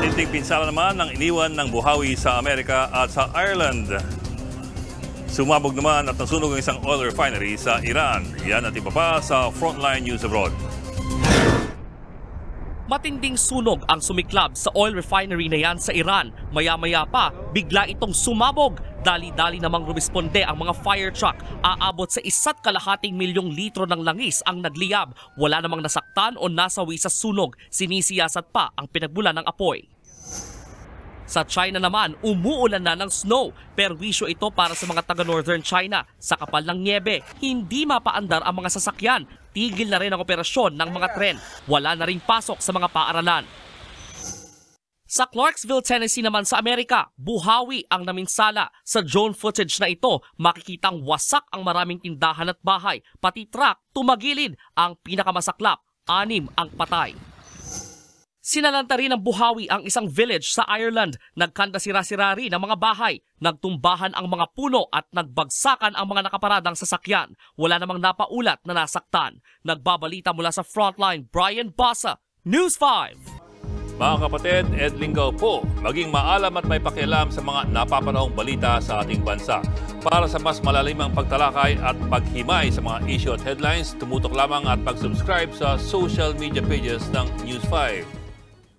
Matinding pinsala naman ang iniwan ng buhawi sa Amerika at sa Ireland. Sumabog naman at nasunog ang isang oil refinery sa Iran. Yan at iba pa sa Frontline News Abroad. Matinding sunog ang sumiklab sa oil refinery na yan sa Iran. Maya-maya pa, bigla itong sumabog. Dali-dali namang rumisponde ang mga fire truck. Aabot sa 1.2 milyong litro ng langis ang nagliyab. Wala namang nasaktan o nasawi sa sunog. Sinisiyasat pa ang pinagbulan ng apoy. Sa China naman, umuulan na ng snow. Perwisyo ito para sa mga taga-Northern China. Sa kapal ng niebe, hindi mapaandar ang mga sasakyan. Tigil na rin ang operasyon ng mga tren. Wala na ring pasok sa mga paaralan. Sa Clarksville, Tennessee naman sa Amerika, buhawi ang naminsala. Sa drone footage na ito, makikitang wasak ang maraming tindahan at bahay. Pati truck, tumagilid. Ang pinakamasaklap, 6 ang patay. Sinalanta rin ng buhawi ang isang village sa Ireland. Nagkanta sira-sira rin ang mga bahay. Nagtumbahan ang mga puno at nagbagsakan ang mga nakaparadang sasakyan. Wala namang napaulat na nasaktan. Nagbabalita mula sa Frontline, Brian Basa, News 5. Mga kapatid, Ed Lingaw po, maging maalam at may pakialam sa mga napapanahong balita sa ating bansa. Para sa mas malalimang pagtalakay at paghimay sa mga issue at headlines, tumutok lamang at pag-subscribe sa social media pages ng News 5.